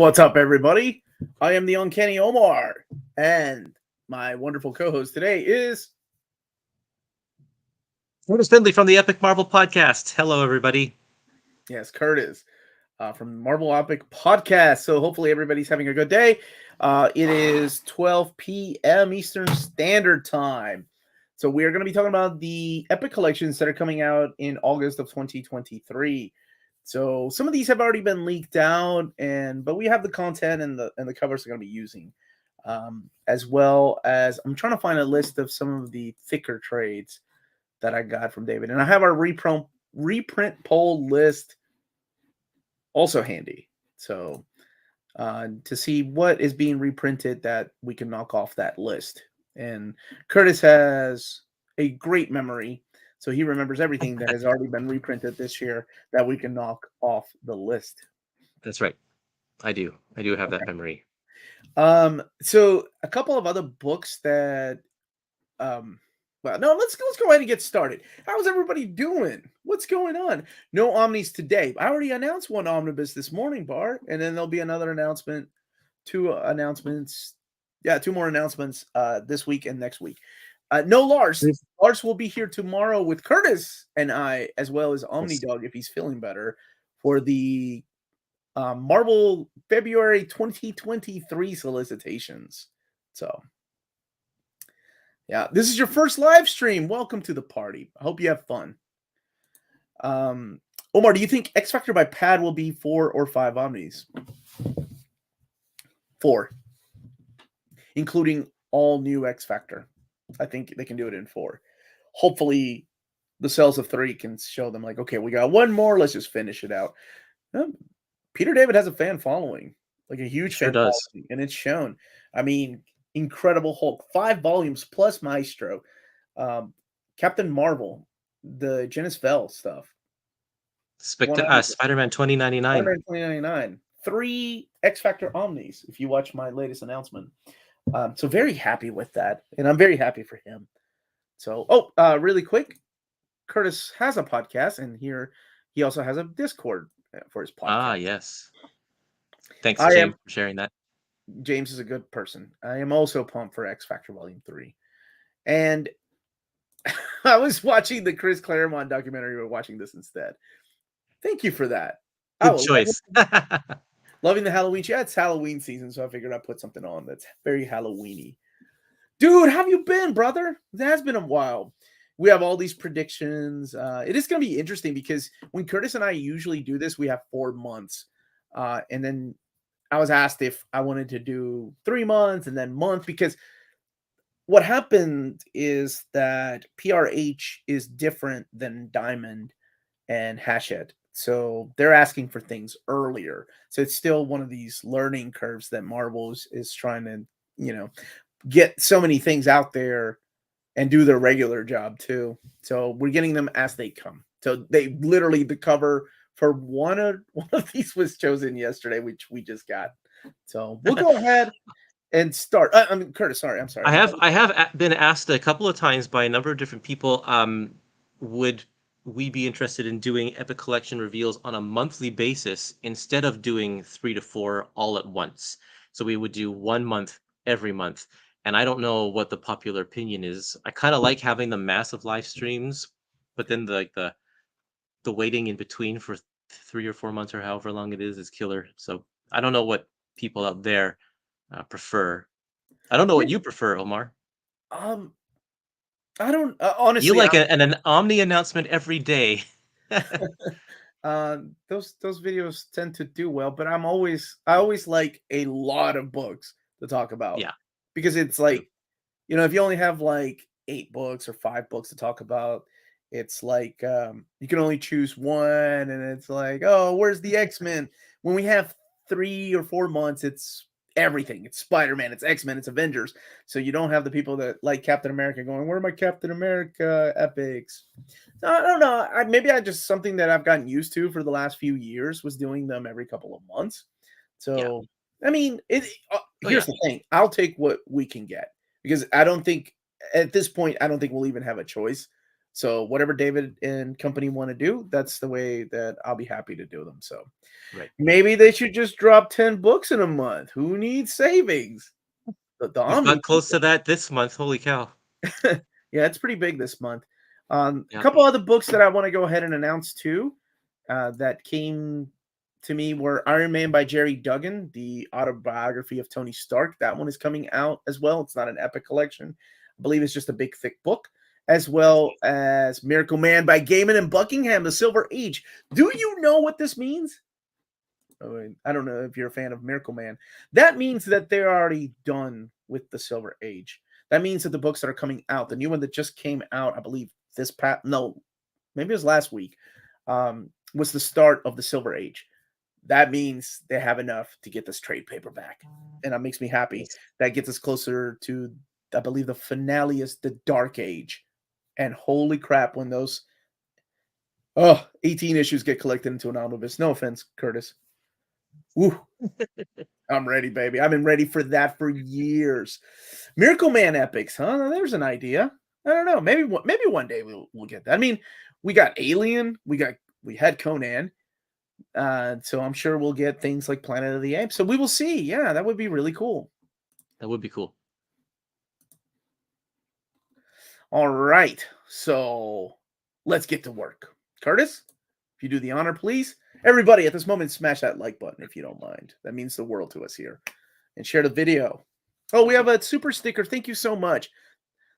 What's up, everybody? I am the Uncanny Omar, and my wonderful co-host today is Kurtis Findlay from the Epic Marvel Podcast. Hello, everybody. Kurtis from Marvel Epic Podcast. So hopefully everybody's having a good day. It is 12 p.m. Eastern Standard Time. So we are going to be talking about the Epic collections that are coming out in August of 2023. So some of these have already been leaked out, but we have the content and the covers we're going to be using, as well as I'm trying to find a list of some of the thicker trades that I got from David, and I have our reprint poll list also handy. So to see what is being reprinted that we can knock off that list, and Kurtis has a great memory. So he remembers everything that has already been reprinted this year that we can knock off the list. That's right. I do have that memory. So a couple of other books that, let's go ahead and get started. How's everybody doing? What's going on? No omnis today. I already announced one omnibus this morning, Bar, and then there'll be another announcement, two more announcements this week and next week. No Lars. Lars will be here tomorrow with Kurtis and I, as well as Omnidog if he's feeling better, for the Marvel February 2023 solicitations. So, yeah, this is your first live stream. Welcome to the party. I hope you have fun. Omar, do you think XFactor by Pad will be 4 or 5 omnis? 4, including all new XFactor. I think they can do it in 4. Hopefully, the Cells of 3 can show them, like, okay, we got one more. Let's just finish it out. Peter David has a fan following, like a huge fan following, and it's shown. I mean, Incredible Hulk, 5 volumes plus Maestro, Captain Marvel, the Genis Vell stuff, Spider-Man 2099. Spider-Man 2099, 3 XFactor omnis. If you watch my latest announcement. So very happy with that, and I'm very happy for him. So, really quick, Kurtis has a podcast, and here he also has a Discord for his podcast. Ah, yes. Thanks, James, for sharing that. James is a good person. I am also pumped for XFactor Volume 3. And I was watching the Chris Claremont documentary. We're watching this instead. Thank you for that. Good choice. Loving the Halloween. Yeah, it's Halloween season, so I figured I'd put something on that's very Halloween-y. Dude, how have you been, brother? It has been a while. We have all these predictions. It is going to be interesting because when Kurtis and I usually do this, we have 4 months. And then I was asked if I wanted to do 3 months and then month, because what happened is that PRH is different than Diamond and Hachette. So they're asking for things earlier. So it's still one of these learning curves that Marvel is trying to, get so many things out there and do their regular job too. So we're getting them as they come. So they literally, the cover for one of these was chosen yesterday, which we just got. So we'll go ahead and start. Kurtis, sorry, I'm sorry. I have been asked a couple of times by a number of different people, would we be interested in doing Epic Collection reveals on a monthly basis instead of doing 3 to 4 all at once? So we would do 1 month every month. And I don't know what the popular opinion is. I kind of like having the massive live streams, but then the waiting in between for 3 or 4 months or however long it is killer. So I don't know what people out there prefer. I don't know what you prefer, Omar. I don't honestly. You like an Omni announcement every day. Those videos tend to do well, but I always like a lot of books to talk about. Yeah, because it's like, if you only have like 8 books or 5 books to talk about, it's like you can only choose one, and it's like, oh, where's the X-Men? When we have 3 or 4 months, it's everything. It's Spider-Man, it's X-Men, it's Avengers. So you don't have the people that like Captain America going, where are my Captain America epics? I don't know. Maybe just something that I've gotten used to for the last few years was doing them every couple of months. So, yeah. I mean, here's the thing. I'll take what we can get, because I don't think at this point, we'll even have a choice. So whatever David and company want to do, that's the way that I'll be happy to do them. So Right. maybe they should just drop 10 books in a month. Who needs savings? The You've got Omni close to that this month. Holy cow. Yeah, it's pretty big this month. A Yeah. couple other books that I want to go ahead and announce too, that came to me were Iron Man by Jerry Duggan, the autobiography of Tony Stark. That one is coming out as well. It's not an epic collection. I believe it's just a big, thick book, as I well see. as Miracle Man by Gaiman and Buckingham, The Silver Age. Do you know what this means? I don't know if you're a fan of Miracle Man. That means that they're already done with the Silver Age. That means that the books that are coming out, the new one that just came out, I believe maybe it was last week, was the start of the Silver Age. That means they have enough to get this trade paperback. And that makes me happy. Nice. That gets us closer to, I believe, the finale is the Dark Age. And holy crap, when those 18 issues get collected into an omnibus. No offense, Curtis. Woo. I'm ready, baby. I've been ready for that for years. Miracle Man epics, huh? There's an idea. I don't know. Maybe one day we'll get that. I mean, we got Alien, we had Conan, so I'm sure we'll get things like Planet of the Apes. So we will see. Yeah, that would be really cool. That would be cool. All right, so let's get to work. Curtis, if you do the honor, please. Everybody at this moment, smash that like button if you don't mind. That means the world to us here. And share the video. Oh, we have a super sticker. Thank you so much.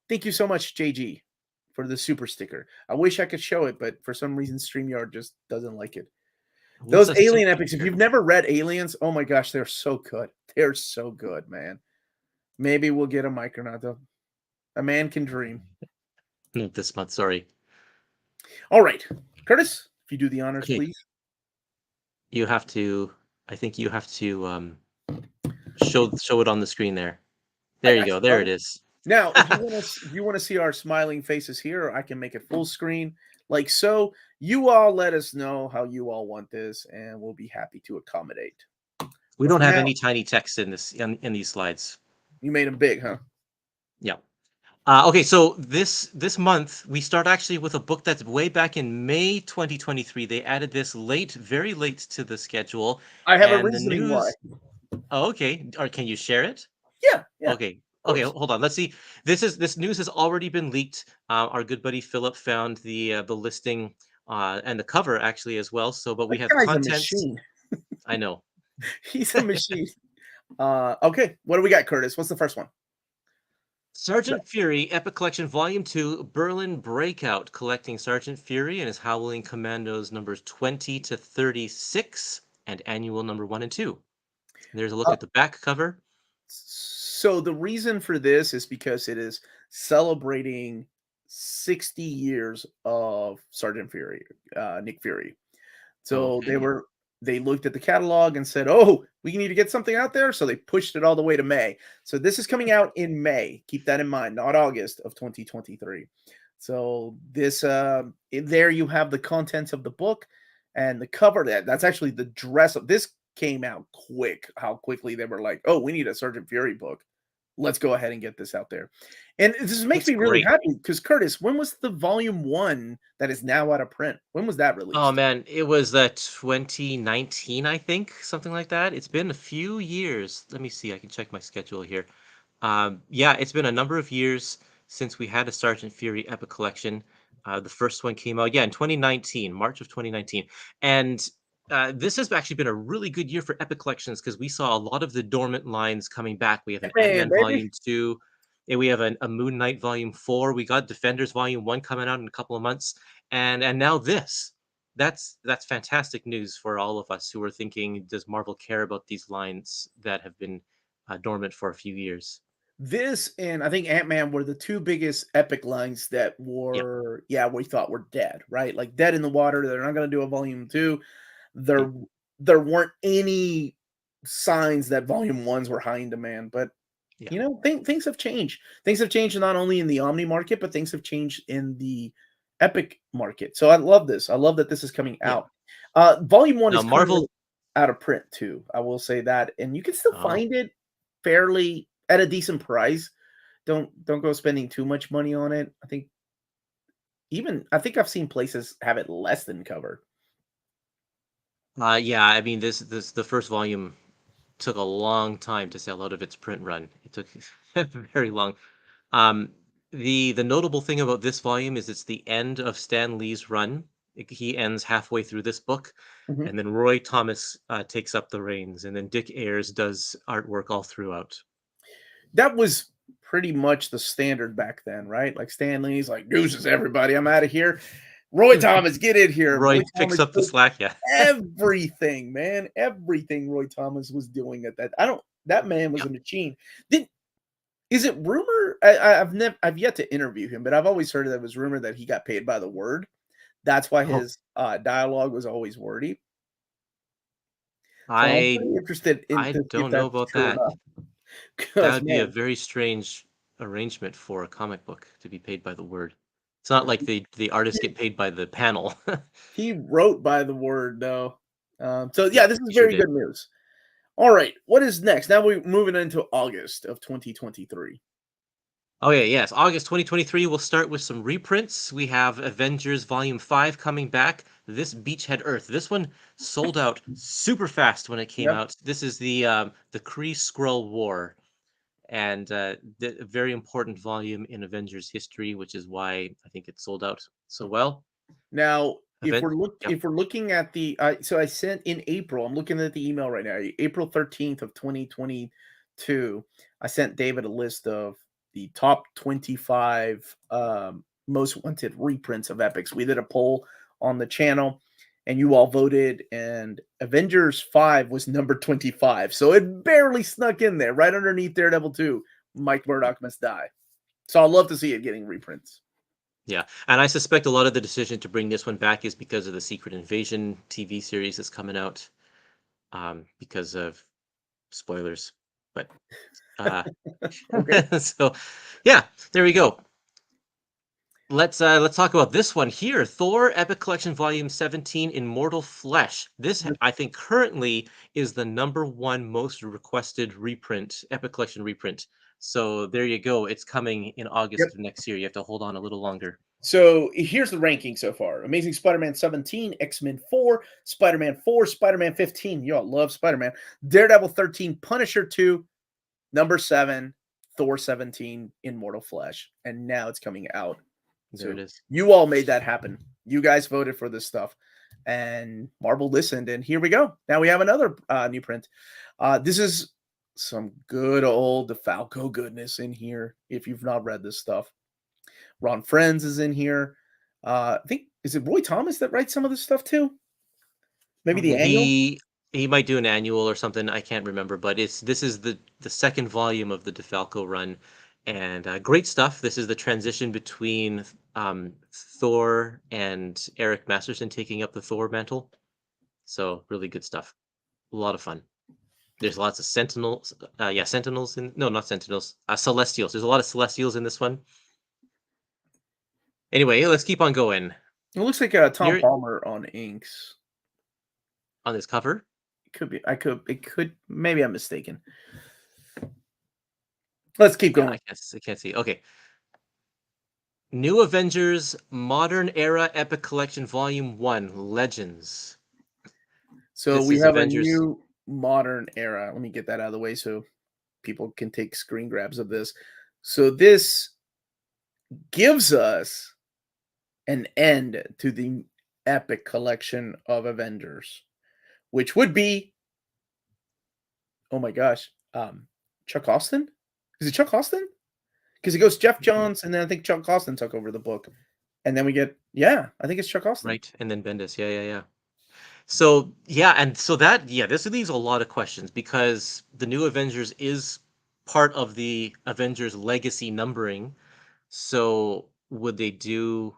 Thank you so much, JG, for the super sticker. I wish I could show it, but for some reason, StreamYard just doesn't like it. Who's Those a Alien super epics, if sticker? you've never read Aliens, oh my gosh, they're so good. They're so good, man. Maybe we'll get a Micronaut, though. A man can dream. This month, sorry. All right. Curtis, if you do the honors, Okay, please. you have to. I think you have to show it on the screen there. I There you got go. you, There it brother. is. Now, if you want to see our smiling faces here, I can make it full screen like so. You all let us know how you all want this, and we'll be happy to accommodate. We But don't for have now, any tiny text in this in these slides. you made them big, huh? Yeah. Okay, so this month we start actually with a book that's way back in May 2023. They added this late, very late to the schedule, I have a and the reasoning why. news. Oh, okay. Or can you share it? Yeah, of Okay. Okay, course. hold on. Let's see. This news has already been leaked. Our good buddy Philip found the listing and the cover actually as well. So, but we That have guy's a contents. machine. I know. He's a machine. Okay, what do we got, Curtis? What's the first one? Sergeant Fury, Epic Collection Volume 2, Berlin Breakout, collecting Sergeant Fury and his Howling Commandos numbers 20 to 36, and annual number 1 and 2. There's a look Uh, at the back cover. so the reason for this is because it is celebrating 60 years of Sergeant Fury, Nick Fury. So Okay. they looked at the catalog and said, "Oh, we need to get something out there." So they pushed it all the way to May. So this is coming out in May. Keep that in mind, not August of 2023. So this there you have the contents of the book and the cover. That's actually the dress of this came out quick. How quickly they were like, "Oh, we need a Sergeant Fury book. Let's go ahead and get this out there." And this makes Looks me really great. happy because Curtis, when was the volume 1 that is now out of print? When was that Oh released? man, it was 2019, I think, something like that. It's been a few years. Let me see. I can check my schedule here. Yeah, it's been a number of years since we had a Sergeant Fury Epic Collection. The first one came out, yeah, in 2019, March of 2019. And this has actually been a really good year for Epic Collections because we saw a lot of the dormant lines coming back. We have an Man, Ant-Man baby. Volume 2, and we have a Moon Knight Volume 4. We got Defenders Volume 1 coming out in a couple of months. And now this. That's fantastic news for all of us who are thinking, does Marvel care about these lines that have been dormant for a few years? This and I think Ant-Man were the two biggest epic lines that Yep, were, yeah, we thought were dead, right? Like dead in the water. They're not going to do a volume 2. yep, There, there weren't any signs that volume 1s were high in demand, but yeah, things have changed. Things have changed not only in the Omni market, but things have changed in the Epic market. So I love this. I love that this is coming yeah. out. Volume 1 Now is currently Marvel. out of print too. I will say that, and you can still Oh, find it fairly at a decent price. Don't go spending too much money on it. I think even I think I've seen places have it less than cover. Yeah, I mean, this the first volume took a long time to sell out of its print run. It took very long. Um, the notable thing about this volume is it's the end of Stan Lee's run. He ends halfway through this book, Mhm. and then Roy Thomas takes up the reins, and then Dick Ayers does artwork all throughout. That was pretty much the standard back then, right? Like Stan Lee's like, "Deuces, everybody, I'm out of here." Roy Thomas, get in here. Roy Roy picks Thomas up the took slack. Yeah. everything, man. Everything Roy Thomas was doing at that. I don't. That man was Yeah. a machine. Did Is it rumor? I've yet to interview him, but I've always heard that it was rumored that he got paid by the word. That's why Oh, his dialogue was always wordy. So I'm I pretty interested in I to see if don't know that's about true or that. not. That Because would be a man, very strange arrangement for a comic book to be paid by the word. It's not like the artists get paid by the panel. he wrote by the word though. So Yeah, yeah, this is he sure very did. good news. All right, what is next? Now we're moving into August of 2023. Oh, yeah, yes. August 2023, we'll start with some reprints. We have Avengers Volume 5 coming back. This Beachhead Earth. This one sold out super fast when it came Yep. out. This is the Kree-Skrull War, and a very important volume in Avengers history, which is why I think it sold out so well. Now, Event Yep. if we're looking at the so I sent in April. I'm looking at the email right now. April 13th of 2022. I sent David a list of the top 25 most wanted reprints of epics. We did a poll on the channel and you all voted, and Avengers 5 was number 25. So it barely snuck in there right underneath Daredevil 2. Mike Murdock Must Die. So I'd love to see it getting reprints. Yeah, and I suspect a lot of the decision to bring this one back is because of the Secret Invasion TV series that's coming out, because of spoilers. But uh, Okay. so, yeah, there we go. Let's talk about this one here. Thor Epic Collection Volume 17 Immortal Flesh. This I think currently is the #1 most requested reprint, Epic Collection reprint. So there you go. It's coming in Yep. August of next year. You have to hold on a little longer. So here's the ranking so far: Amazing Spider-Man 17, X-Men 4, Spider-Man 4, Spider-Man 15. Y'all love Spider-Man. Daredevil 13, Punisher 2, number 7, Thor 17, Immortal Flesh, and now it's coming out. There it So is. you all made that happen. You guys voted for this stuff, and Marvel listened, and here we go. Now we have another new print. This is some good old DeFalco goodness in here. If you've not read this stuff, Ron Friends is in here. I think is it Roy Thomas that writes some of this stuff too? Maybe the annual. He might do an annual or something. I can't remember, but this is the second volume of the DeFalco run, and great stuff. This is the transition between Thor and Eric Masterson taking up the Thor mantle. So really good stuff. A lot of fun. There's lots of Sentinels. Yeah, Sentinels in no, not Sentinels. Celestials. There's a lot of Celestials in this one. Anyway, let's keep on going. It looks like Tom Near Palmer on inks. on this cover. It could be. I could. It could. Maybe I'm mistaken. Let's keep Yeah, going. I can't see. Okay. New Avengers Modern Era Epic Collection Volume 1 Legends. So This we is have a Avengers. new modern era. Let me get that out of the way so people can take screen grabs of this. So this gives us an end to the epic collection of Avengers, which would be, oh my gosh, Chuck Austin? Is it Chuck Austin? Because it goes Jeff Johns, and then I think Chuck Austin took over the book. And then we get, yeah, I think it's Chuck Austin. Right, and then Bendis. Yeah, yeah, yeah. So, yeah, and so that, yeah, this leaves a lot of questions because the New Avengers is part of the Avengers legacy numbering. So, would they do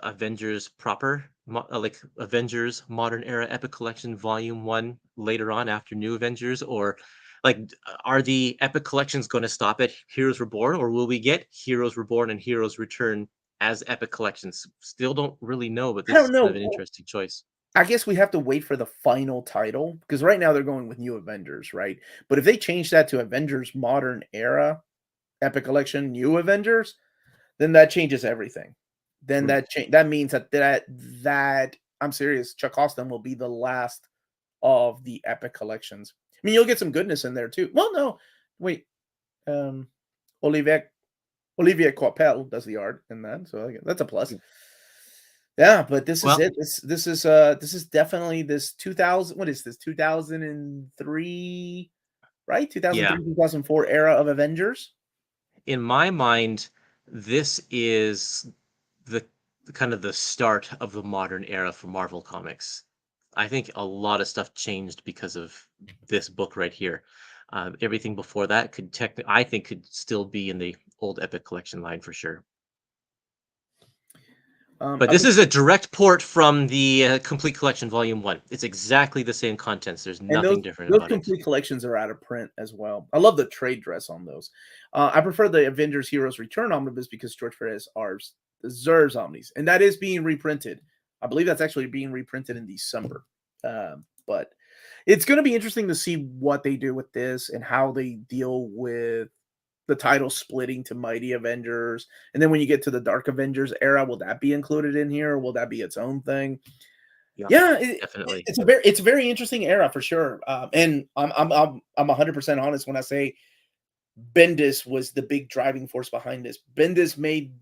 Avengers proper, like Avengers Modern Era Epic Collection Volume 1 later on after New Avengers? Or like, are the Epic Collections going to stop at Heroes Reborn, or will we get Heroes Reborn and Heroes Return as Epic Collections? Still don't really know, but I this is don't kind of know. an interesting choice. I guess we have to wait for the final title because right now they're going with New Avengers, right? But if they change that to Avengers Modern Era Epic Collection New Avengers, then that changes everything. then that means that I'm serious. Chuck Austin will be the last of the Epic collections. I mean, you'll get some goodness in there too. Well, no, wait. Olivier Coipel does the art in that, so that's a plus. Yeah, but this is it. This is definitely this 2000. What is this? 2003, right? 2003, 2004 era of Avengers. In my mind, this is the kind of the start of the modern era for Marvel Comics. I think a lot of stuff changed because of this book right here. Everything before that I think could still be in the old Epic collection line for sure. But this is a direct port from the Complete Collection Volume 1. It's exactly the same contents. There's nothing different about it. Those Complete Collections are out of print as well. I love the trade dress on those. I prefer the Avengers Heroes Return Omnibus because George Perez deserves Omnis. And that is being reprinted. I believe that's actually being reprinted in December. But it's going to be interesting to see what they do with this and how they deal with the title splitting to Mighty Avengers. And then when you get to the Dark Avengers era, will that be included in here? Or will that be its own thing? Yeah, definitely. It's a very interesting era for sure. And I'm 100% honest when I say Bendis was the big driving force behind this. Bendis made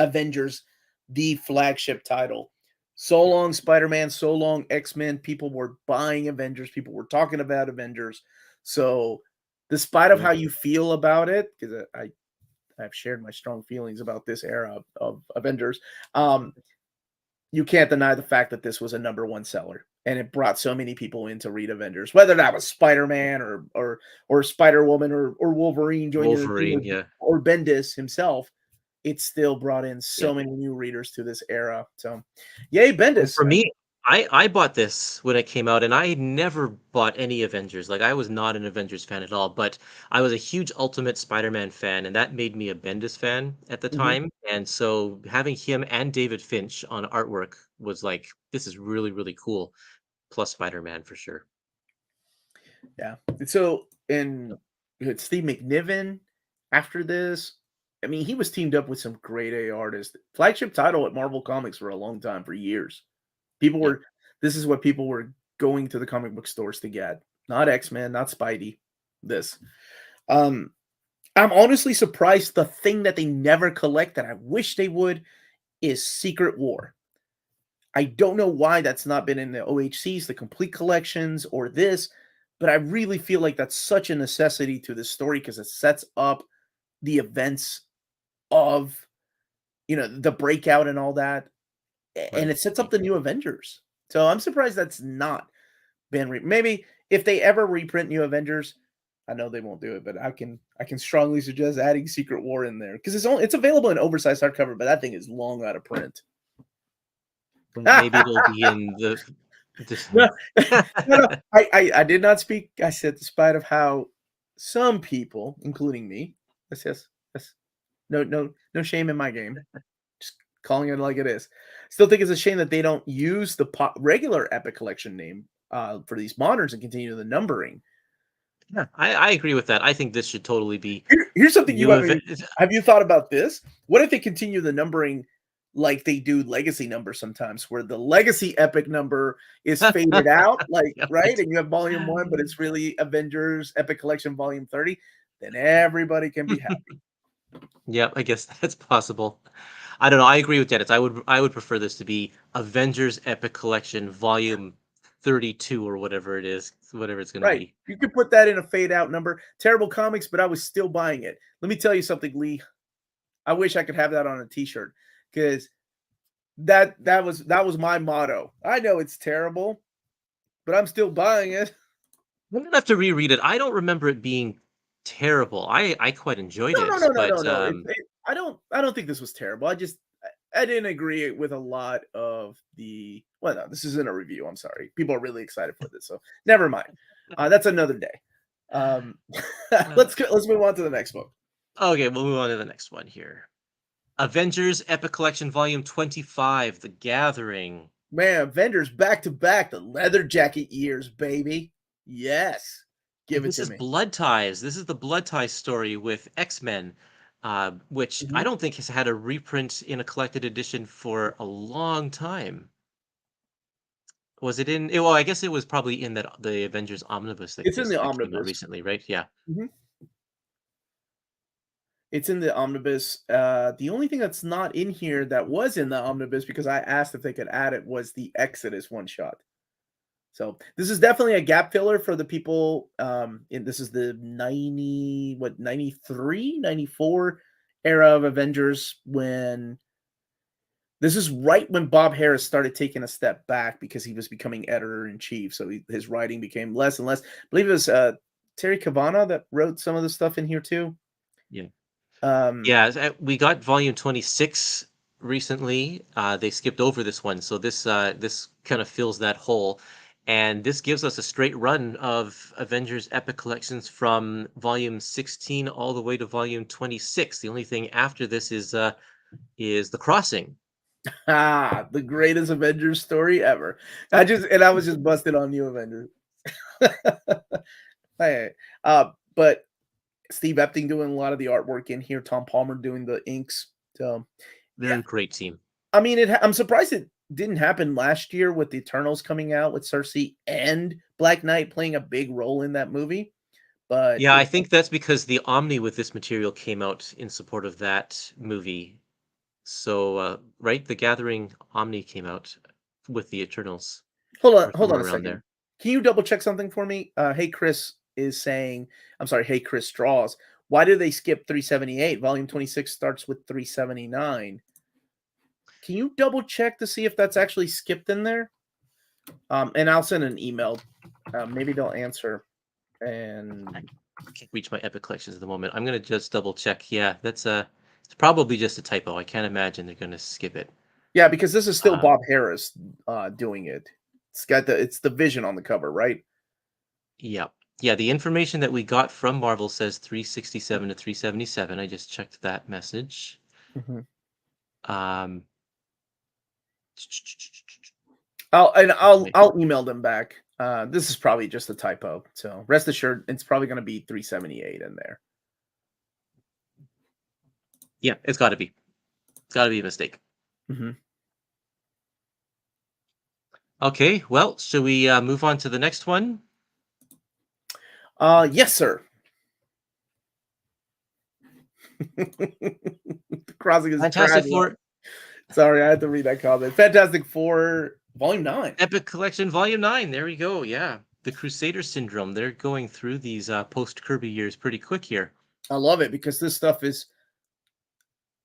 Avengers the flagship title. So long Spider-Man, so long X-Men. People were buying Avengers. People were talking about Avengers. So despite of how you feel about it, because I've shared my strong feelings about this era of Avengers, you can't deny the fact that this was a #1 seller, and it brought so many people in to read Avengers, whether that was Spider-Man or Spider-Woman or Wolverine joining the team, or Bendis himself. It still brought in so many new readers to this era. So, yay, Bendis. For me, I bought this when it came out, and I never bought any Avengers. Like, I was not an Avengers fan at all, but I was a huge Ultimate Spider-Man fan, and that made me a Bendis fan at the time. And so having him and David Finch on artwork was like, this is really, really cool. Plus Spider-Man for sure. Yeah. So, and Steve McNiven after this, I mean, he was teamed up with some grade A artists. Flagship title at Marvel Comics for a long time, for years. This is what people were going to the comic book stores to get. Not X-Men, not Spidey. This. I'm honestly surprised the thing that they never collect that I wish they would is Secret War. I don't know why that's not been in the OHCs, the complete collections, or this, but I really feel like that's such a necessity to this story because it sets up the events of, the breakout and all that. And it sets up the new Avengers. So I'm surprised that's not been maybe if they ever reprint New Avengers, I know they won't do it, but I can strongly suggest adding Secret War in there because it's available in oversized hardcover, but that thing is long out of print. Maybe it'll be in the. No, I did not speak. I said despite of how some people, including me, yes, no shame in my game. Just calling it like it is. Still think it's a shame that they don't use the regular Epic Collection name for these moderns and continue the numbering. Yeah, I agree with that. I think this should totally be. Here's something have you thought about this? What if they continue the numbering like they do legacy numbers sometimes, where the legacy Epic number is faded out, right? And you have Volume 1, but it's really Avengers Epic Collection Volume 30. Then everybody can be happy. Yeah, I guess that's possible. I don't know. I agree with Dennis. I would prefer this to be Avengers Epic Collection Volume 32 or whatever it is, whatever it's going to be. You could put that in a fade out number. Terrible comics, but I was still buying it. Let me tell you something, Lee. I wish I could have that on a t-shirt because that was my motto. I know it's terrible, but I'm still buying it. I'm going to have to reread it. I don't remember it being terrible. I quite enjoyed it. No. I don't think this was terrible. I didn't agree with a lot of the. Well, no, this isn't a review. I'm sorry. People are really excited for this, so never mind. That's another day. Let's move on to the next book. Okay, we'll move on to the next one here. Avengers Epic Collection Volume 25, The Gathering. Man, Avengers back to back, the leather jacket years, baby. Yes. Give it to me. This is Blood Ties. This is the Blood Ties story with X-Men. which I Mhm. don't think has had a reprint in a collected edition for a long time. Was it in? Well, I guess it was probably in that the Avengers omnibus It's in the that came out omnibus. recently, right? Yeah. Mhm. It's in the omnibus. The only thing that's not in here that was in the omnibus because I asked if they could add it was the Exodus one shot. So this is definitely a gap filler for the people. And this is the 93, 94 era of Avengers when this is right when Bob Harris started taking a step back because he was becoming editor in chief. So his writing became less and less. I believe it was Terry Cavanagh that wrote some of the stuff in here too. Yeah. Um, Yeah, we got volume 26 recently. They skipped over this one, so this kind of fills that hole. And this gives us a straight run of Avengers Epic Collections from volume 16 all the way to volume 26. The only thing after this is The Crossing. the greatest Avengers story ever. I was just busted on New Avengers. Hey, but Steve Epting doing a lot of the artwork in here, Tom Palmer doing the inks. So, They're yeah, a great team. I mean, I'm surprised it didn't happen last year with the Eternals coming out with Cersei and Black Knight playing a big role in that movie. But Yeah, I think that's because the Omni with this material came out in support of that movie. So, right, the Gathering Omni came out with the Eternals or hold on somewhere a around second. there. Can you double check something for me? Hey Chris is saying, I'm sorry, hey Chris Straws. Why do they skip 378? Volume 26 starts with 379. Can you double check to see if that's actually skipped in there? And I'll send an email. Maybe they'll answer. And I can't reach my Epic collections at the moment. I'm gonna just double check. Yeah, it's probably just a typo. I can't imagine they're gonna skip it. yeah, because this is still Uh, Bob Harris doing it. It's the vision on the cover, right? yeah, yeah. The information that we got from Marvel says 367 to 377. I just checked that message. Mhm. Um, okay. I'll email them back. This is probably just a typo, so rest assured, it's probably going to be 378 in there. Yeah, it's got to be. It's got to be a mistake. Mhm. Okay, well, should we move on to the next one? Yes, sir. Crossing is trash. Fantastic Four Sorry, I had to read that comment. Fantastic Four, Volume 9. Epic Collection Volume 9. There we go. Yeah. The Crusader Syndrome. They're going through these post Kirby years pretty quick here. I love it because this stuff is,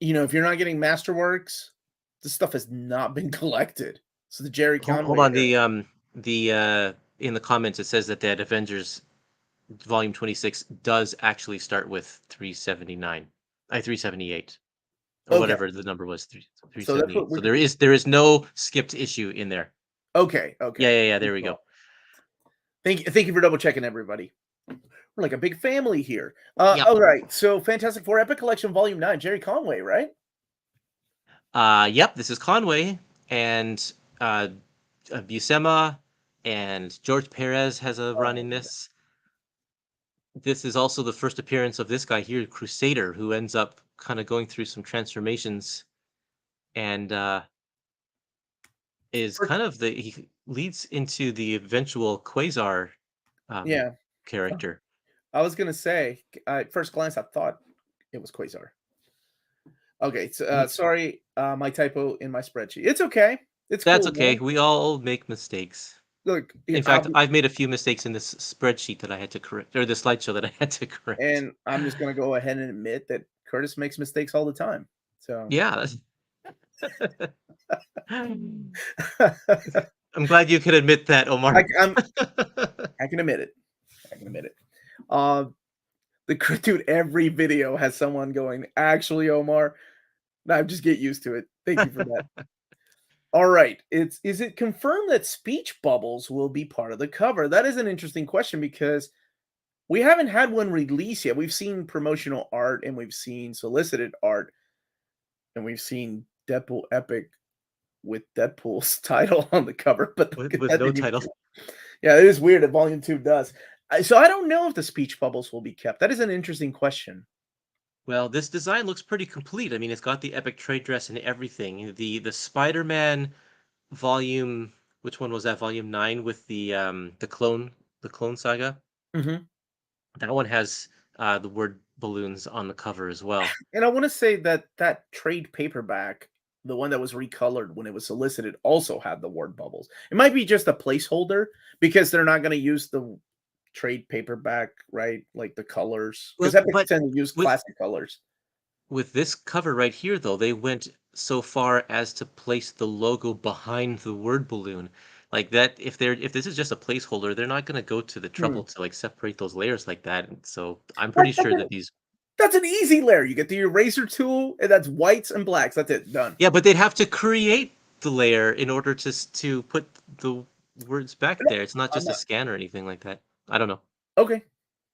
if you're not getting Masterworks, this stuff has not been collected. So the Jerry Hold Conway on. era. The in the comments it says that Avengers Volume 26 does actually start with 379. 378 or Okay, whatever the number was, so that's what 378. So we're there is no skipped issue in there. okay. Yeah, Okay, yeah, yeah. There we go. thank you for double checking, everybody. We're like a big family here. Yep. All right. So Fantastic Four Epic Collection Volume 9, Jerry Conway, right? Yep, this is Conway and Buscema and George Perez has a run in this. This is also the first appearance of this guy here, Crusader, who ends up kind of going through some transformations and is First- kind of he leads into the eventual Quasar um, yeah. character. I was gonna say, at first glance, I thought it was Quasar. Okay, so, Mhm. sorry, my typo in my spreadsheet. It's okay. It's That's cool, okay. man. We all make mistakes. Look, In fact, I've made a few mistakes in this spreadsheet that I had to correct, or the slideshow that I had to correct. and I'm just gonna go ahead and admit that Curtis makes mistakes all the time. So Yeah. I'm glad you could admit that, I, Omar. I'm I can admit it. I can admit it. Uh, dude, every video has someone going, actually, Omar. No, just get used to it. Thank you for that. All right. Is it confirmed that speech bubbles will be part of the cover? That is an interesting question because we haven't had one release yet. We've seen promotional art and we've seen solicited art and we've seen Deadpool Epic with Deadpool's title on the cover, but with that no didn't even. title. Yeah, it is weird that Volume 2 does. So I don't know if the speech bubbles will be kept. That is an interesting question. Well, this design looks pretty complete. I mean, it's got the epic trade dress and everything. The Spider-Man volume, which one was that? Volume 9 with the clone saga. Hmm. That one has the word balloons on the cover as well. And I want to say that that trade paperback, the one that was recolored when it was solicited, also had the word bubbles. It might be just a placeholder because they're not going to use the trade paperback, right? Like the colors, because Well, Epic but tend to use with classic colors. with this cover right here, though, they went so far as to place the logo behind the word balloon. Like that, if this is just a placeholder, they're not gonna go to the Hmm. trouble to like separate those layers like that. And so I'm That- pretty that's, sure a- that these, that's an easy layer. You get the eraser tool, and that's whites and blacks. That's it. Done. yeah, but they'd have to create the layer in order to put the words back there. It's not I'm just a not scan or anything like that. I don't know. okay.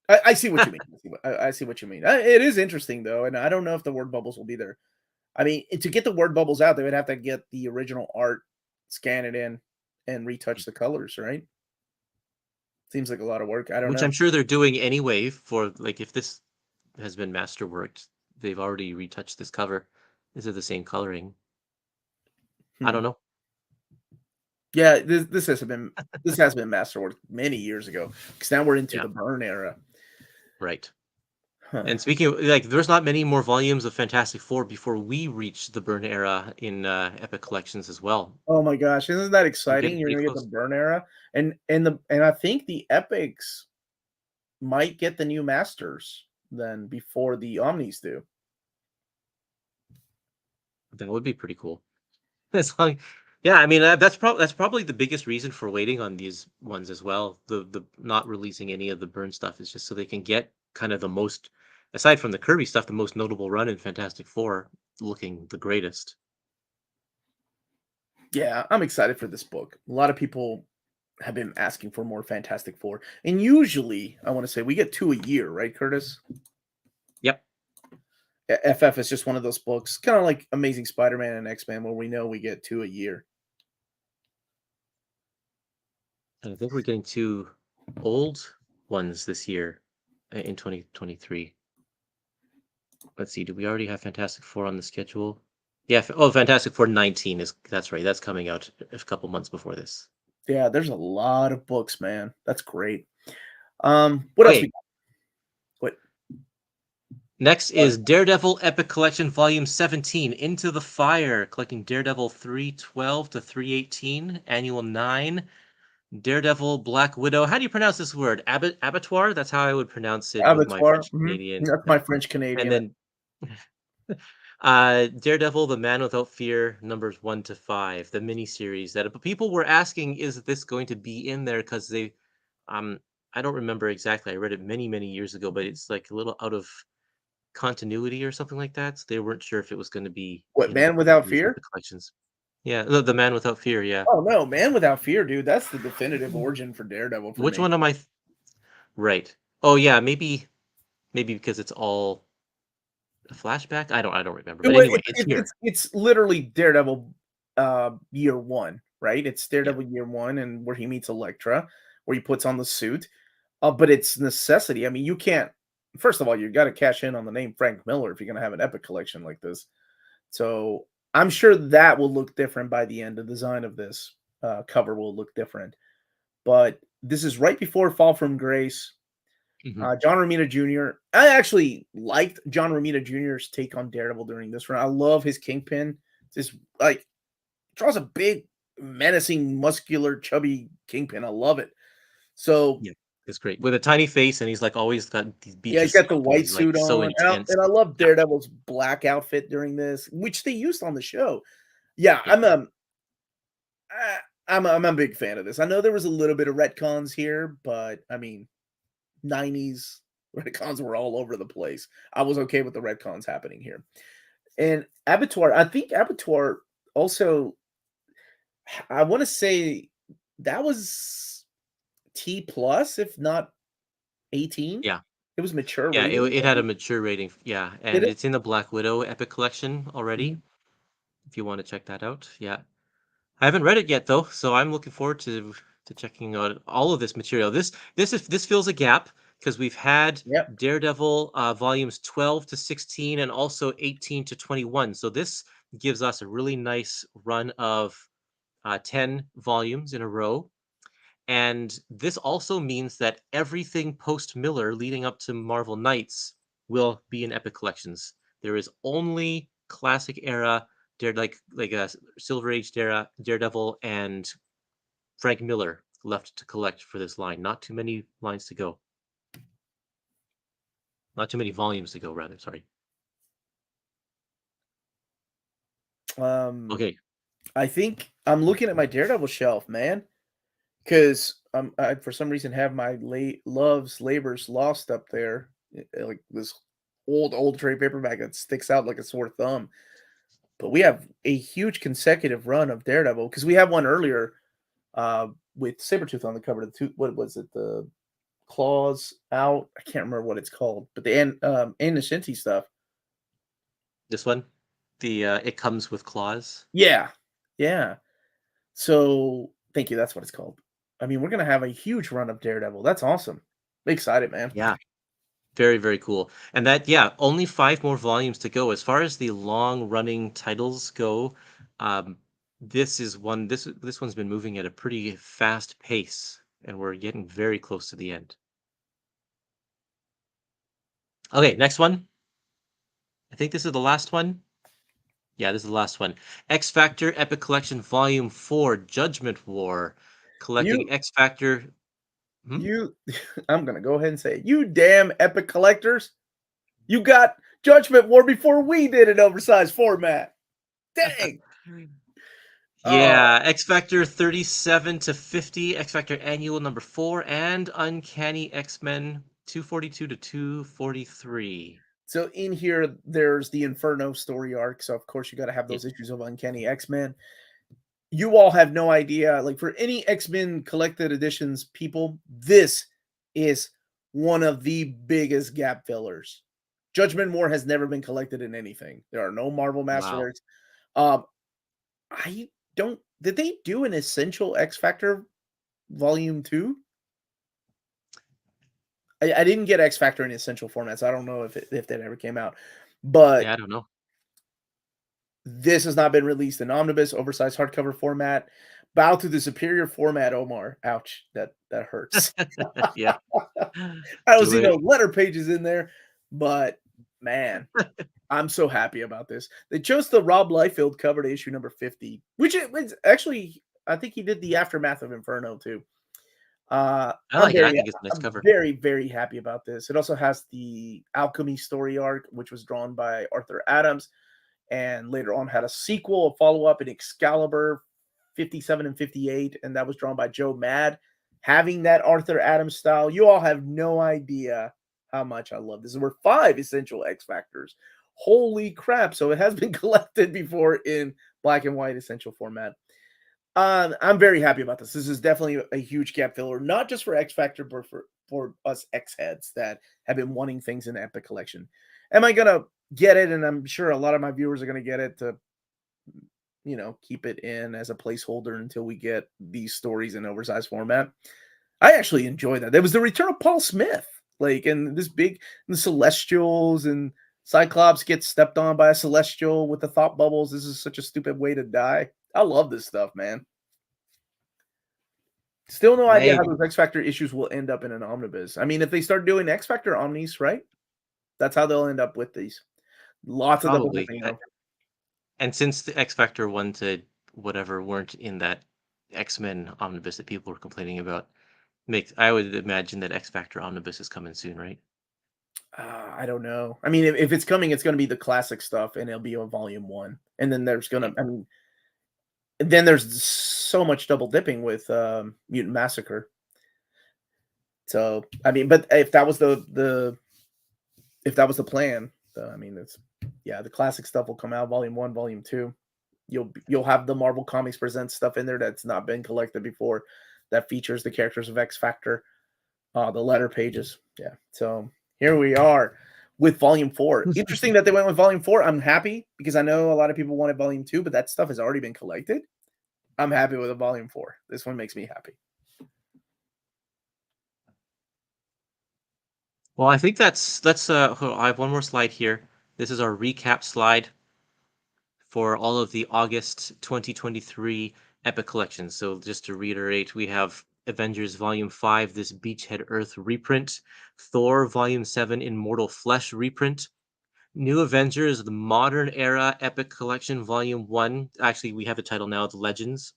I see what you mean. I see what you mean. It is interesting though, and I don't know if the word bubbles will be there. I mean, to get the word bubbles out, they would have to get the original art, scan it in, and retouch the colors, right? Seems like a lot of work. I don't Which I'm know. sure they're doing anyway for like if this has been masterworked, they've already retouched this cover. Is it the same coloring? I Hmm. don't know. Yeah, this has been masterwork many years ago because now we're into Yeah, the burn era. right. Huh. And speaking of like, there's not many more volumes of Fantastic Four before we reach the Burn era in Epic Collections as well. Oh my gosh, isn't that We're exciting? getting You're pretty gonna get the close. burn era, and I think the epics might get the new masters then before the omnis do. That would be pretty cool. As long, yeah, I mean that's probably the biggest reason for waiting on these ones as well. The not releasing any of the Burn stuff is just so they can get kind of the most, aside from the Kirby stuff, the most notable run in Fantastic Four, looking the greatest. Yeah, I'm excited for this book. A lot of people have been asking for more Fantastic Four, and usually, I want to say we get 2 a year, right, Curtis? Yep. FF is just one of those books, kind of like Amazing Spider-Man and X-Men, where we know we get 2 a year. And I think we're getting two old ones this year in 2023. Let's see, do we already have Fantastic Four on the schedule? Yeah, Fantastic Four 19 is that's right. That's coming out a couple months before this. Yeah, there's a lot of books, man. That's great. What else we Okay, got? What? next What? is Daredevil Epic Collection Volume 17, Into the Fire, collecting Daredevil 312 to 318, Annual 9, Daredevil Black Widow. How do you pronounce this word? Abattoir? That's how I would pronounce it with my Avatar. French Mhm. Canadian. That's my French And Canadian. then Daredevil, The Man Without Fear, numbers 1 to 5, the miniseries that people were asking, is this going to be in there? Because they, um, I don't remember exactly. I read it many, many years ago, but it's like a little out of continuity or something like that. So they weren't sure if it was going to be What, in Man Without these Fear? epic collections. Yeah, the Man Without Fear. Yeah. Oh no, Man Without Fear, dude. That's the definitive origin for Daredevil for Which me. one am I? Right. Oh yeah, maybe because it's all a flashback. I don't remember. But anyway, it's here. It's literally Daredevil year one, right? It's Yeah. Daredevil year one and where he meets Elektra, where he puts on the suit. But it's necessity. I mean, you can't first of all, you gotta cash in on the name Frank Miller if you're gonna have an epic collection like this. So I'm sure that will look different by the end. The design of this cover will look different. But this is right before Fall from Grace. Hmm. John Romita Jr. I actually liked John Romita Jr.'s take on Daredevil during this run. I love his Kingpin. This like draws a big, menacing, muscular, chubby Kingpin. I love it. So Yeah, it's great with a tiny face, and he's like always got these yeah, beaches he's got the smiles. white He's like suit so on, intense. and I love Yeah, Daredevil's black outfit during this, which they used on the show. Yeah, yeah. I'm a big fan of this. I know there was a little bit of retcons here, but I mean, 90s retcons were all over the place. I was okay with the retcons happening here. And Abattoir, I think Abattoir also, I want to say that was T plus, if not 18. Yeah. It was mature Yeah, rating. it had a mature rating. Yeah, Did and it? it's in the Black Widow Epic Collection already. Mhm. If you want to check that out, yeah. I haven't read it yet though, so I'm looking forward to checking out all of this material. This fills a gap because we've had Yep. Daredevil volumes 12 to 16 and also 18 to 21. So this gives us a really nice run of 10 volumes in a row. And this also means that everything post Miller leading up to Marvel Knights will be in Epic Collections. There is only Classic Era, like a Silver Age Daredevil, and Frank Miller left to collect for this line. Not too many lines to go. Not too many volumes to go, rather. Sorry. Okay. I think I'm looking at my Daredevil shelf, man, because I for some reason have my Love's Labors Lost up there, like this old trade paperback that sticks out like a sore thumb. But we have a huge consecutive run of Daredevil because we had one earlier with Sabretooth on the cover. What was it? The claws out. I can't remember what it's called, but the Anishinti stuff. This one, the It Comes with Claws. Yeah, yeah. So thank you. That's what it's called. I mean, we're gonna have a huge run of Daredevil. That's awesome. Excited, man. Yeah. Very, very cool. And that, yeah, only 5 more volumes to go. As far as the long-running titles go, um, this one's been moving at a pretty fast pace, and we're getting very close to the end. Okay, next one. I think this is the last one. Yeah, this is the last one. X-Factor Epic Collection Volume 4, Judgment War. Collecting You, X-Factor. Hmm? you. I'm gonna go ahead and say it. You damn epic collectors. You got Judgment War before we did an oversized format. Dang. Oh, Yeah, X Factor 37 to 50, X Factor Annual number 4, and Uncanny X-Men 242 to 243. so in here, there's the Inferno story arc. So of course you got to have Yeah. those issues of Uncanny X-Men. You all have no idea. Like for any X-Men collected editions, people, this is one of the biggest gap fillers. Judgment War has never been collected in anything. There are no Marvel Wow. Masterworks. I don't. Did they do an Essential X Factor Volume 2? I didn't get X Factor in Essential format, so I don't know if that ever came out. But Yeah, I don't know. this has not been released in omnibus, oversized hardcover format. Bow to the superior format, Omar. Ouch, that hurts. Yeah. I don't Do see no it. letter pages in there, but man, I'm so happy about this. They chose the Rob Liefeld cover to issue number 50, which it's actually, I think he did the Aftermath of Inferno too. I like it. I think it's a nice I'm cover. very, very happy about this. It also has the Alchemy story arc, which was drawn by Arthur Adams, and later on had a sequel, a follow-up in Excalibur 57 and 58, and that was drawn by Joe Mad. Having that Arthur Adams style, you all have no idea how much I love this. There were 5 essential X Factors. Holy crap. So it has been collected before in black and white essential format. I'm very happy about this. This is definitely a huge gap filler, not just for X Factor, but for us X heads that have been wanting things in the Epic Collection. Am I gonna get it? And I'm sure a lot of my viewers are gonna get it to, keep it in as a placeholder until we get these stories in oversized format. I actually enjoy that. There was the return of Paul Smith, like, and the Celestials and Cyclops gets stepped on by a Celestial with the thought bubbles. This is such a stupid way to die. I love this stuff, man. Still no idea I how those X Factor issues will end up in an omnibus. I mean, if they start doing X Factor omnis, right? That's how they'll end up with these. Lots of double probably. dipping, And since the X Factor 1 to whatever weren't in that X-Men omnibus that people were complaining about, I would imagine that X Factor omnibus is coming soon, right? I don't know. I mean, if it's coming, it's going to be the classic stuff, and it'll be a volume 1. And then there's going Yeah. to, I mean, then there's so much double dipping with Mutant Massacre. So, I mean, but if that was the plan, I mean, the classic stuff will come out volume 1, volume 2. You'll have the Marvel Comics Presents stuff in there that's not been collected before, that features the characters of X Factor, the letter pages. Yeah. So here we are with volume 4. Interesting that they went with volume 4. I'm happy because I know a lot of people wanted volume 2, but that stuff has already been collected. I'm happy with a volume 4. This one makes me happy. Well, I think I have one more slide here. This is our recap slide for all of the August 2023 Epic collections. So just to reiterate, we have Avengers Volume 5, this Beachhead Earth reprint, Thor Volume 7 Immortal Flesh reprint, New Avengers, the Modern Era Epic Collection Volume 1. Actually, we have the title now, The Legends.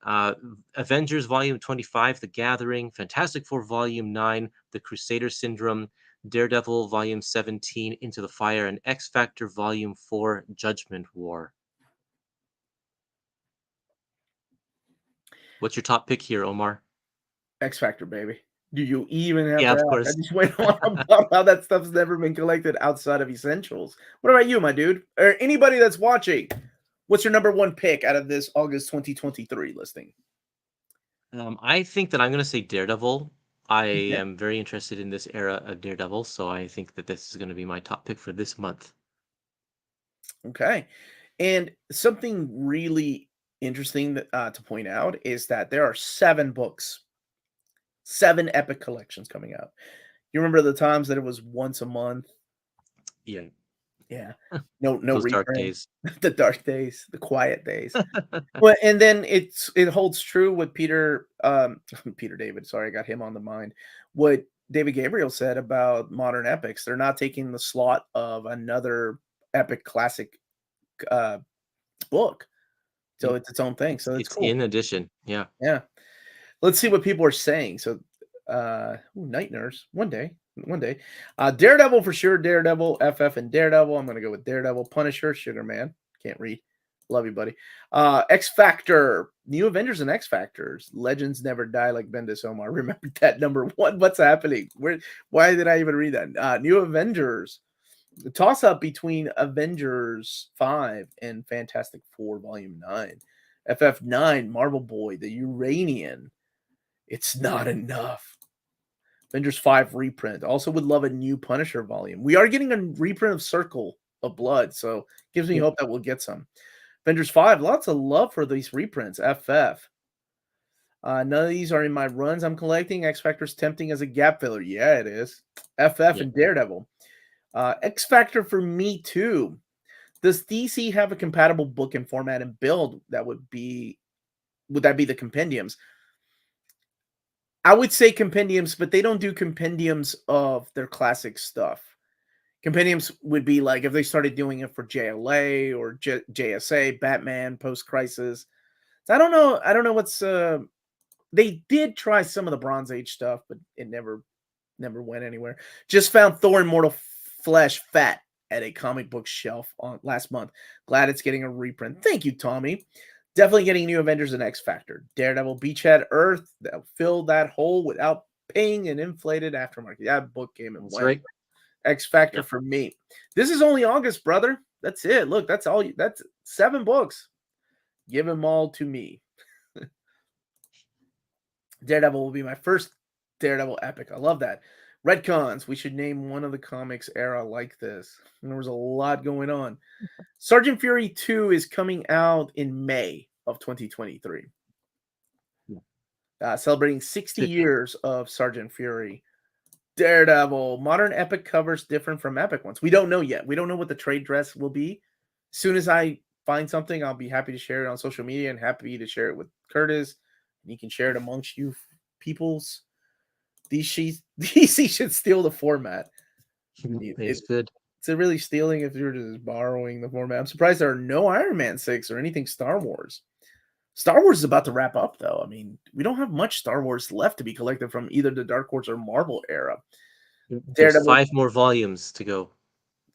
Uh, Avengers Volume 25, The Gathering, Fantastic Four Volume 9, The Crusader Syndrome, Daredevil Volume 17, Into the Fire, and XFactor Volume 4, Judgment War. What's your top pick here, Omar? XFactor, baby. Do you even have Yeah, to of ask? I course. just went on about how that stuff's never been collected outside of Essentials. What about you, my dude? Or anybody that's watching? What's your number one pick out of this August 2023 listing? I think that I'm going to say Daredevil. I Okay. am very interested in this era of Daredevil, so I think that this is going to be my top pick for this month. Okay. And something really interesting to point out is that there are 7 books, 7 epic collections coming out. You remember the times that it was once a month? Yeah, Yeah. No those dark reprint. days. The dark days, the quiet days. Well, and then it holds true with Peter Peter David, sorry, I got him on the mind. What David Gabriel said about modern epics, they're not taking the slot of another epic classic uh book. So Yep. it's its own thing. It's So it's it's cool. in addition. Yeah. Yeah. Let's see what people are saying. So Night Nurse, one day. One day. Daredevil for sure. Daredevil, FF, and Daredevil. I'm gonna go with Daredevil. Punisher, Sugar Man. Can't read. Love you, buddy. X Factor, New Avengers and X Factors. Legends never die like Bendis Omar. Remember that number one. What's happening? Why did I even read that? New Avengers. The toss up between Avengers 5 and Fantastic Four Volume 9. FF9, Marvel Boy, the Uranian. It's not enough. Avengers 5 reprint. Also would love a new Punisher volume. We are getting a reprint of Circle of Blood, so gives me Yep. hope that we'll get some. Avengers 5, lots of love for these reprints. FF. None of these are in my runs I'm collecting. X Factor's tempting as a gap filler. Yeah, it is. FF Yep. and Daredevil. X Factor for me too. Does DC have a compatible book and format and build that would that be the compendiums? I would say compendiums, but they don't do compendiums of their classic stuff. Compendiums would be like if they started doing it for JLA or JSA, Batman, Post Crisis. So I don't know. I don't know what's. They did try some of the Bronze Age stuff, but it never went anywhere. Just found Thor Immortal Flesh fat at a comic book shelf on last month. Glad it's getting a reprint. Thank you, Tommy. Definitely getting New Avengers and X Factor. Daredevil Beachhead Earth that filled that hole without paying an inflated aftermarket. That book came and That's went. right. X Factor Yep. for me. This is only August, brother. That's it. Look, that's all. That's 7 books. Give them all to me. Daredevil will be my first Daredevil epic. I love that. Redcons. We should name one of the comics era like this. And there was a lot going on. Sergeant Fury 2 is coming out in May of 2023. Yeah. Celebrating 60 Sick. years of Sergeant Fury. Daredevil. Modern epic covers different from epic ones. We don't know yet. We don't know what the trade dress will be. As soon as I find something, I'll be happy to share it on social media and happy to share it with Curtis. And you can share it amongst you peoples. DC should steal the format. It's good. It's a really stealing if you're just borrowing the format. I'm surprised there are no Iron Man 6 or anything Star Wars. Star Wars is about to wrap up, though. I mean, we don't have much Star Wars left to be collected from either the Dark Horse or Marvel era. There's Daredevil, 5 more volumes to go.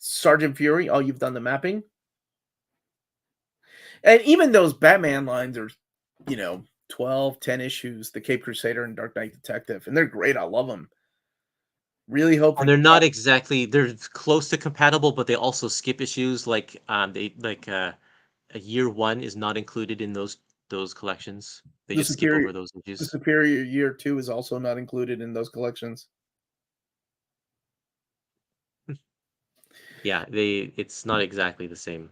Sergeant Fury. Oh, you've done the mapping? And even those Batman lines are, 12, 10 issues, the Cape Crusader and Dark Knight Detective. And they're great. I love them. Really hope And they they're not exactly they're close to compatible, but they also skip issues like a year 1 is not included in those collections. They the just skip superior over those the issues. Superior Year 2 is also not included in those collections. Yeah, it's not exactly the same.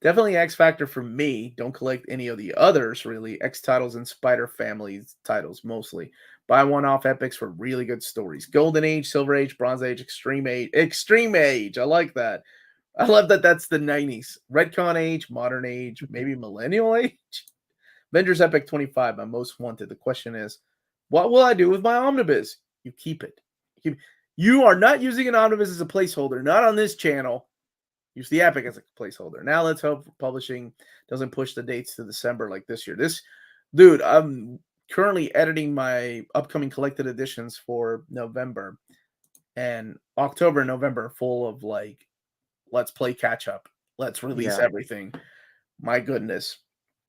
Definitely X Factor for me. Don't collect any of the others, really. X titles and Spider Family titles mostly. Buy one off epics for really good stories. Golden Age, Silver Age, Bronze Age, Extreme Age. Extreme Age. I like that. I love that that's the 90s. Redcon Age, Modern Age, maybe Millennial Age. Avengers Epic 25, my most wanted. The question is, what will I do with my omnibus? You keep it. You are not using an omnibus as a placeholder, not on this channel. Use the Epic as a placeholder. Now let's hope publishing doesn't push the dates to December like this year. Dude, I'm currently editing my upcoming collected editions for November, and October and November are full of like, let's play catch up. Let's release everything. My goodness.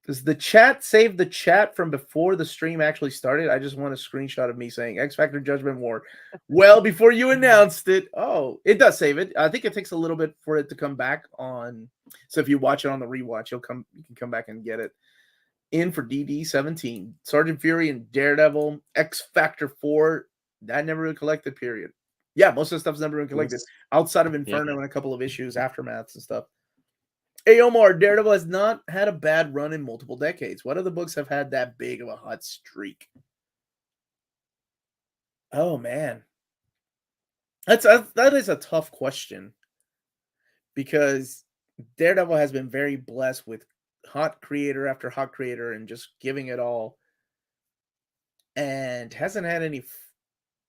Does the chat save the chat from before the stream actually started? I just want a screenshot of me saying XFactor Judgment War. Well, before you announced it. Oh, it does save it. I think it takes a little bit for it to come back on. So if you watch it on the rewatch, you can come back and get it. In for DD17. Sergeant Fury and Daredevil. XFactor 4. That never been collected, period. Yeah, most of the stuff's never been collected. Outside of Inferno and a couple of issues, Aftermaths and stuff. Hey, Omar, Daredevil has not had a bad run in multiple decades. What other books have had that big of a hot streak? Oh, man. That is a tough question. Because Daredevil has been very blessed with hot creator after hot creator and just giving it all. And hasn't had any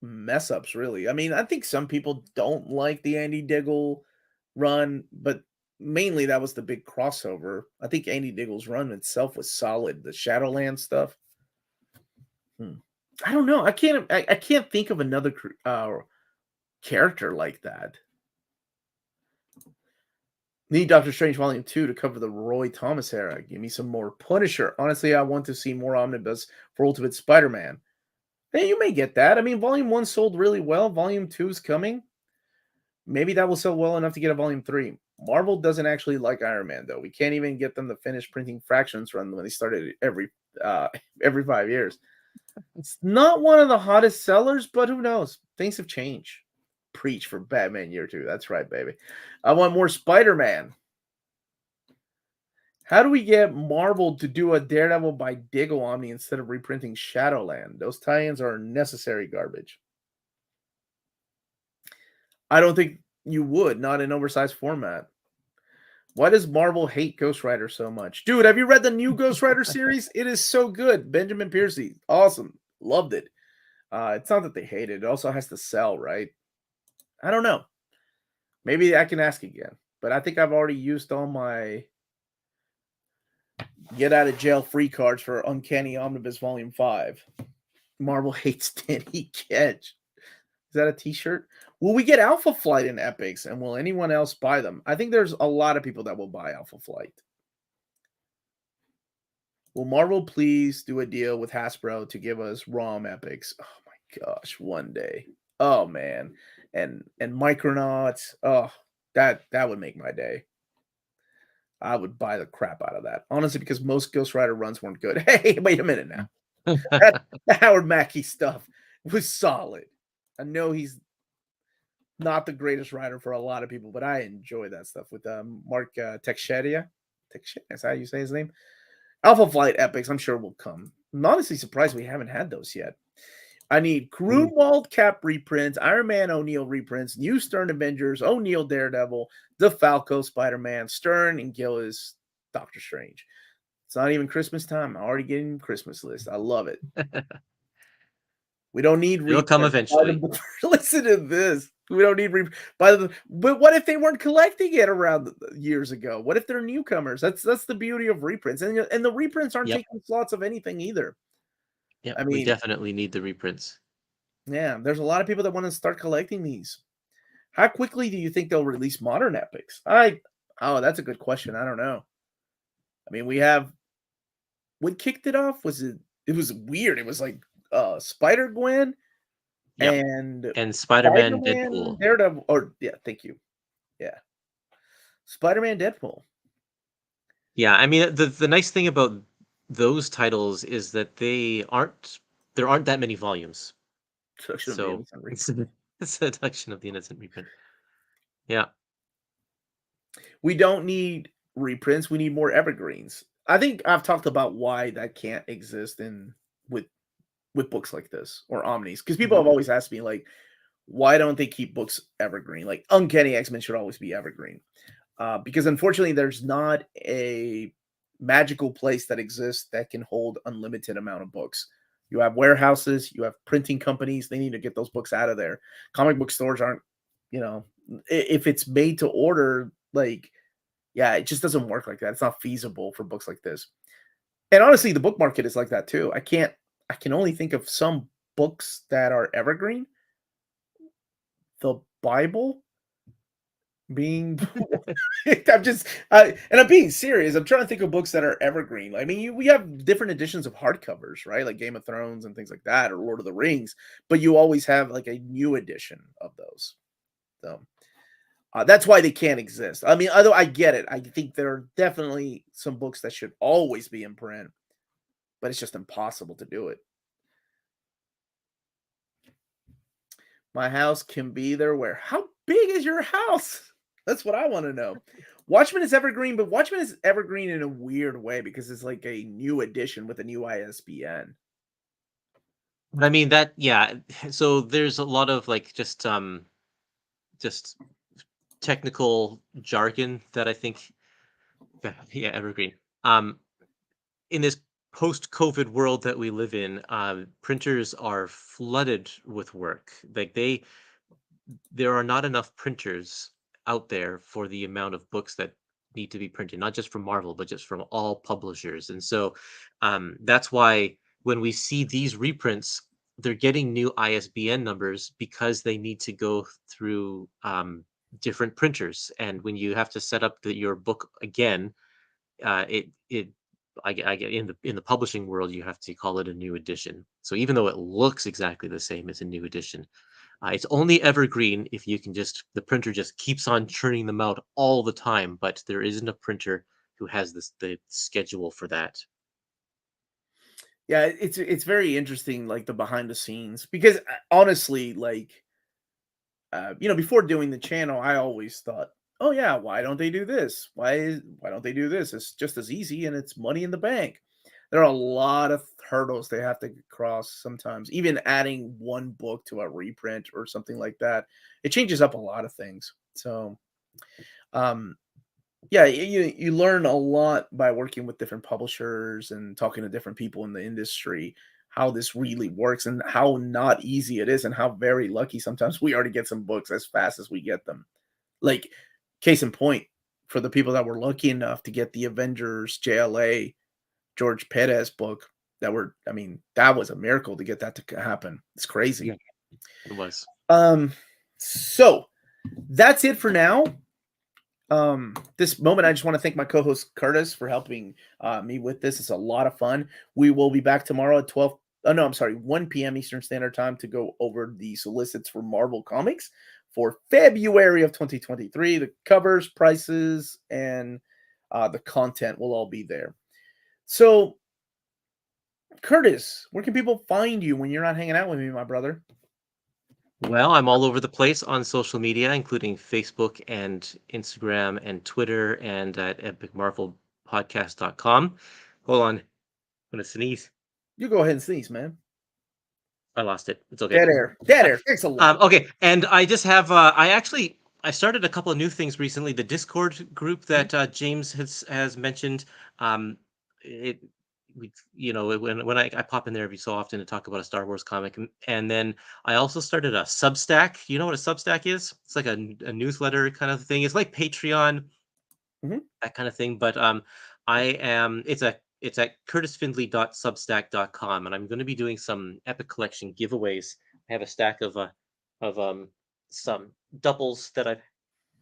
mess ups, really. I mean, I think some people don't like the Andy Diggle run, but mainly that was the big crossover. I think Andy Diggle's run itself was solid. The Shadowland stuff. I don't know. I can't think of another character like that. Need Doctor Strange Volume 2 to cover the Roy Thomas era. Give me some more Punisher. Honestly, I want to see more omnibus for Ultimate Spider-Man. Hey, you may get that. I mean, Volume 1 sold really well. Volume 2 is coming. Maybe that will sell well enough to get a Volume 3. Marvel doesn't actually like Iron Man, though. We can't even get them to finish printing Fractions run when they started every 5 years. It's not one of the hottest sellers, but who knows? Things have changed. Preach for Batman Year 2. That's right, baby. I want more Spider-Man. How do we get Marvel to do a Daredevil by Diggle Omni instead of reprinting Shadowland? Those tie-ins are necessary garbage. I don't think you would, not in oversized format. Why does Marvel hate Ghost Rider so much? Dude, have you read the new Ghost Rider series? It is so good. Benjamin Piercy. Awesome. Loved it. It's not that they hate it. It also has to sell, right? I don't know. Maybe I can ask again. But I think I've already used all my get out of jail free cards for Uncanny Omnibus Volume 5. Marvel hates Danny Ketch. Is that a t-shirt? Will we get Alpha Flight in Epics, and will anyone else buy them? I think there's a lot of people that will buy Alpha Flight. Will Marvel please do a deal with Hasbro to give us ROM Epics? Oh my gosh, one day. Oh man. And Micronauts. Oh, that would make my day. I would buy the crap out of that. Honestly, because most Ghost Rider runs weren't good. Hey, wait a minute now. that Howard Mackie stuff was solid. I know he's not the greatest writer for a lot of people, but I enjoy that stuff with Mark Teixeira. Is that how you say his name? Alpha Flight Epics, I'm sure will come. I'm honestly surprised we haven't had those yet. I need Grunwald Cap reprints, Iron Man O'Neill reprints, new Stern Avengers, O'Neill Daredevil, DeFalco Spider-Man, Stern and Gillis Doctor Strange. It's not even Christmas time. I'm already getting Christmas list. I love it. We don't need reprints. It'll come eventually. Listen to this. We don't need but what if they weren't collecting it around years ago? What if they're newcomers? That's the beauty of reprints. And the reprints aren't taking slots of anything either. Yeah, I mean, we definitely need the reprints. Yeah, there's a lot of people that want to start collecting these. How quickly do you think they'll release modern epics? Oh, that's a good question. I don't know. I mean, we have what kicked it off was it was weird. It was like Spider-GWEN and Spider-Man Deadpool. Daredevil, thank you. Yeah. Spider-Man Deadpool. Yeah, I mean the nice thing about those titles is that there aren't that many volumes. So it's a deduction of the innocent reprint. Yeah. We don't need reprints. We need more evergreens. I think I've talked about why that can't exist with with books like this or omnis, because people Mhm. have always asked me like, why don't they keep books evergreen? Like Uncanny X-Men should always be evergreen, because unfortunately there's not a magical place that exists that can hold unlimited amount of books. You have warehouses, you have printing companies. They need to get those books out of there. Comic book stores aren't, you know, if it's made to order, like, yeah, it just doesn't work like that. It's not feasible for books like this. And honestly, the book market is like that too. I can only think of some books that are evergreen. The Bible being I'm just and I'm being serious. I'm trying to think of books that are evergreen. I mean, we have different editions of hardcovers, right? Like Game of Thrones and things like that, or Lord of the Rings, but you always have like a new edition of those. So that's why they can't exist. I mean, although I get it, I think there are definitely some books that should always be in print, but it's just impossible to do it. My house can be there where? How big is your house? That's what I want to know. Watchmen is evergreen, but Watchmen is evergreen in a weird way because it's like a new edition with a new ISBN. But I mean that, yeah. So there's a lot of like just technical jargon that I think, yeah, evergreen. Um, in this post-COVID world that we live in, printers are flooded with work. Like there are not enough printers out there for the amount of books that need to be printed, not just from Marvel, but just from all publishers. And so that's why when we see these reprints, they're getting new ISBN numbers because they need to go through different printers. And when you have to set up your book again, it I get in the publishing world, you have to call it a new edition. So even though it looks exactly the same as a new edition, it's only evergreen if you can just the printer just keeps on churning them out all the time, but there isn't a printer who has the schedule for that. Yeah, it's very interesting, like the behind the scenes, because honestly, like before doing the channel, I always thought, oh yeah, why don't they do this? Why don't they do this? It's just as easy and it's money in the bank. There are a lot of hurdles they have to cross sometimes. Even adding one book to a reprint or something like that, it changes up a lot of things. So, um, yeah, you learn a lot by working with different publishers and talking to different people in the industry, how this really works and how not easy it is, and how very lucky sometimes we are to get some books as fast as we get them. Like, case in point, for the people that were lucky enough to get the Avengers JLA George Perez book, I mean, that was a miracle to get that to happen. It's Yeah, crazy. it was. Um, so that's it for now. This moment, I just want to thank my co-host Curtis for helping me with this. It's a lot of fun. We will be back tomorrow at 12. Oh no, I'm sorry, 1 p.m. Eastern Standard Time to go over the solicits for Marvel Comics for February of 2023. The covers, prices, and the content will all be there. So, Curtis, where can people find you when you're not hanging out with me, my brother? Well, I'm all over the place on social media, including Facebook and Instagram and Twitter and at epicmarvelpodcast.com. Hold on, I'm gonna sneeze. You go ahead and sneeze, man. I lost it. It's okay. Dead air. Dead air. Thanks a lot. Okay, and I just have I started a couple of new things recently. The Discord group Mhm. that James has mentioned. It we when I pop in there every so often to talk about a Star Wars comic, and then I also started a Substack. You know what a Substack is? It's like a newsletter kind of thing. It's like Patreon, Mhm. that kind of thing. But I am it's at curtisfindley.substack.com, and I'm going to be doing some Epic Collection giveaways. I have a stack of some doubles that I've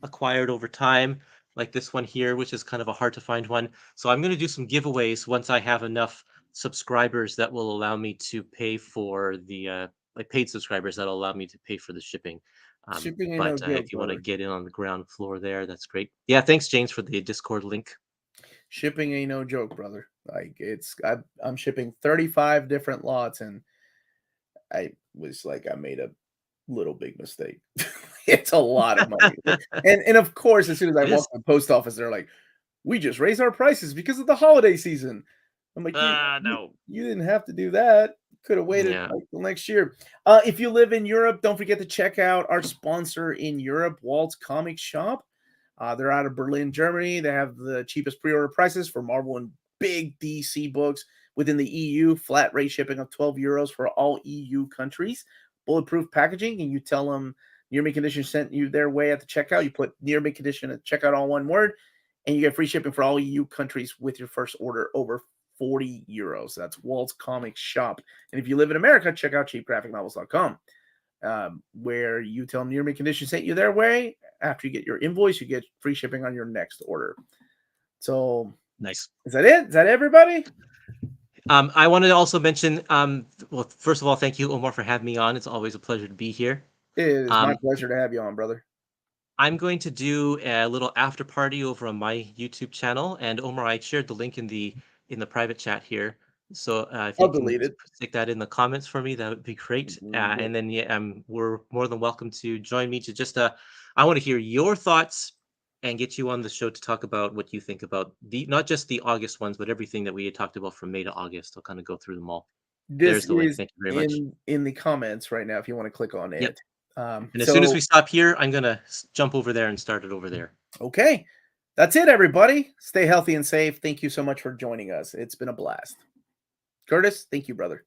acquired over time, like this one here, which is kind of a hard to find one. So I'm going to do some giveaways once I have enough subscribers that will allow me to pay for the like paid subscribers that will allow me to pay for the shipping. Shipping ain't no But joke, if you want to brother. get in on the ground floor there, that's great. Yeah, thanks, James, for the Discord link. Shipping ain't no joke, brother. Like I'm shipping 35 different lots, and I was like, I made a little big mistake. It's a lot of money. And of course, as soon as I It walk is. to the post office, they're like, We just raised our prices because of the holiday season. I'm like, No. you didn't have to do that. Could have waited Yeah. like till next year. If you live in Europe, don't forget to check out our sponsor in Europe, Walt's Comic Shop. They're out of Berlin, Germany. They have the cheapest pre-order prices for Marvel and big DC books within the EU. Flat rate shipping of 12 euros for all EU countries. Bulletproof packaging, and you tell them Near Mint Condition sent you their way at the checkout. You put Near Mint Condition at checkout, all one word, and you get free shipping for all EU countries with your first order over 40 euros. That's Walt's Comic Shop. And if you live in America, check out cheapgraphicnovels.com, where you tell them Near Mint Condition sent you their way. After you get your invoice, you get free shipping on your next order. So Nice. is that it? Is that everybody? I wanted to also mention, well, first of all, thank you, Omar, for having me on. It's always a pleasure to be here. It is my pleasure to have you on, brother. I'm going to do a little after party over on my YouTube channel, and Omar, I shared the link in the private chat here. So if I'll you can delete it. stick that in the comments for me, that would be great. And then we're more than welcome to join me to just I want to hear your thoughts and get you on the show to talk about what you think about not just the August ones, but everything that we had talked about from May to August. I'll kind of go through them all. This There's the link. is Thank you very much. in the comments right now if you want to click on Yep. it. And as soon as we stop here, I'm gonna jump over there and start it over there. Okay. That's it, everybody. Stay healthy and safe. Thank you so much for joining us. It's been a blast. Kurtis, thank you, brother.